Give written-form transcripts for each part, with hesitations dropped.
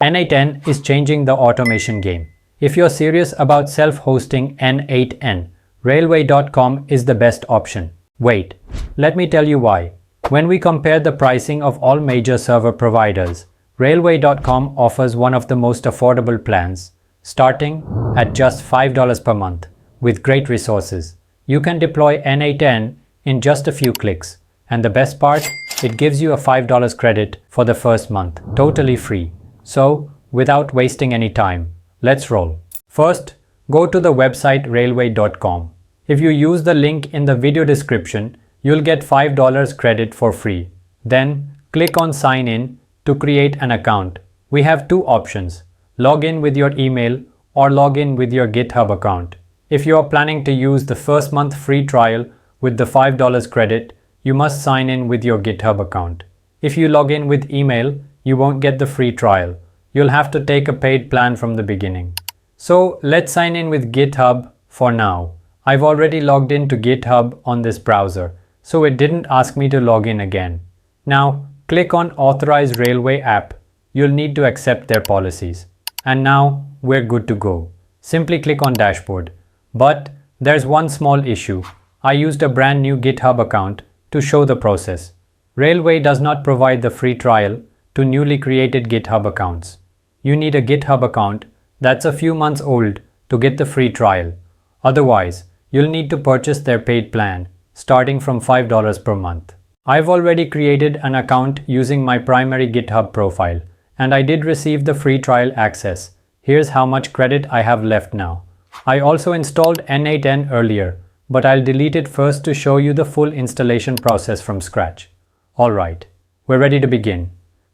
N8N is changing the automation game. If you're serious about self-hosting N8N, Railway.com is the best option. Wait, let me tell you why. When we compare the pricing of all major server providers, Railway.com offers one of the most affordable plans, starting at just $5 per month, with great resources. You can deploy N8N in just a few clicks, and the best part, it gives you a $5 credit for the first month, totally free. So, without wasting any time, let's roll. First, go to the website railway.com. If you use the link in the video description, you'll get $5 credit for free. Then, click on Sign In to create an account. We have two options: log in with your email or log in with your GitHub account. If you are planning to use the first month free trial with the $5 credit, you must sign in with your GitHub account. If you log in with email, you won't get the free trial. You'll have to take a paid plan from the beginning. So let's sign in with GitHub for now. I've already logged into GitHub on this browser, so it didn't ask me to log in again. Now, click on Authorize Railway app. You'll need to accept their policies. And now, we're good to go. Simply click on Dashboard. But there's one small issue. I used a brand new GitHub account to show the process. Railway does not provide the free trial to newly created GitHub accounts. You need a GitHub account that's a few months old to get the free trial. Otherwise, you'll need to purchase their paid plan, starting from $5 per month. I've already created an account using my primary GitHub profile, and I did receive the free trial access. Here's how much credit I have left now. I also installed N8N earlier, but I'll delete it first to show you the full installation process from scratch. Alright, we're ready to begin.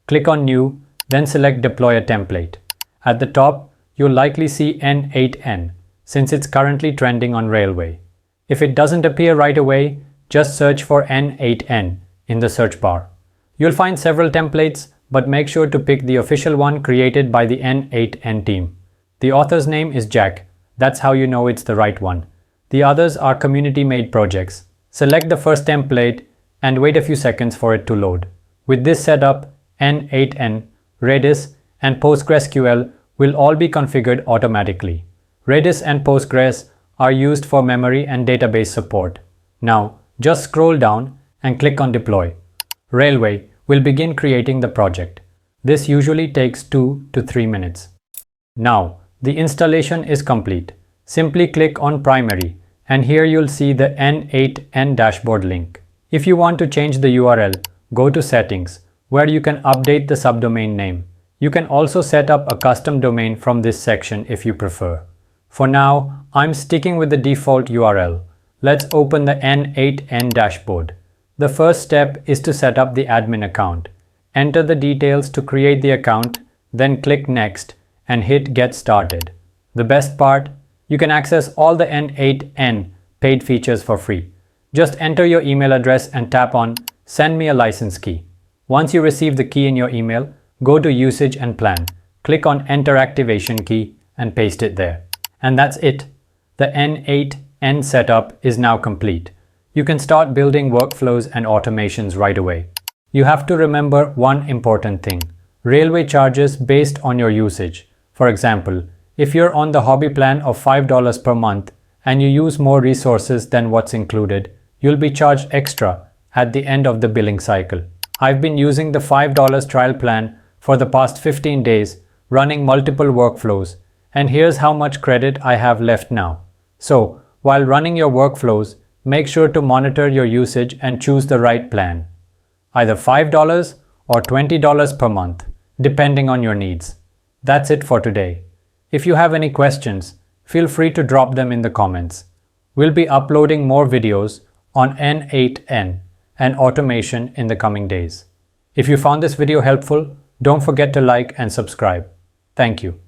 Click on New, then select Deploy a template. At the top, you'll likely see N8N, since it's currently trending on Railway. If it doesn't appear right away, just search for N8N in the search bar. You'll find several templates, but make sure to pick the official one created by the N8N team. The author's name is Jack. That's how you know it's the right one. The others are community-made projects. Select the first template and wait a few seconds for it to load. With this setup, N8N, Redis, and PostgreSQL will all be configured automatically. Redis and Postgres are used for memory and database support. Now, just scroll down and click on Deploy. Railway will begin creating the project. This usually takes 2 to 3 minutes. Now, the installation is complete. Simply click on Primary, and here you'll see the N8N dashboard link. If you want to change the URL, go to Settings, where you can update the subdomain name. You can also set up a custom domain from this section if you prefer. For now, I'm sticking with the default URL. Let's open the N8N dashboard. The first step is to set up the admin account. Enter the details to create the account, then click Next and hit Get Started. The best part, you can access all the N8N paid features for free. Just enter your email address and tap on Send me a license key. Once you receive the key in your email, go to Usage and Plan. Click on Enter Activation Key and paste it there. And that's it. The N8N setup is now complete. You can start building workflows and automations right away. You have to remember one important thing. Railway charges based on your usage. For example, if you're on the hobby plan of $5 per month and you use more resources than what's included, you'll be charged extra at the end of the billing cycle. I've been using the $5 trial plan for the past 15 days, running multiple workflows, and here's how much credit I have left now. So, while running your workflows, make sure to monitor your usage and choose the right plan. Either $5 or $20 per month, depending on your needs. That's it for today. If you have any questions, feel free to drop them in the comments. We'll be uploading more videos on N8N and automation in the coming days. If you found this video helpful, don't forget to like and subscribe. Thank you.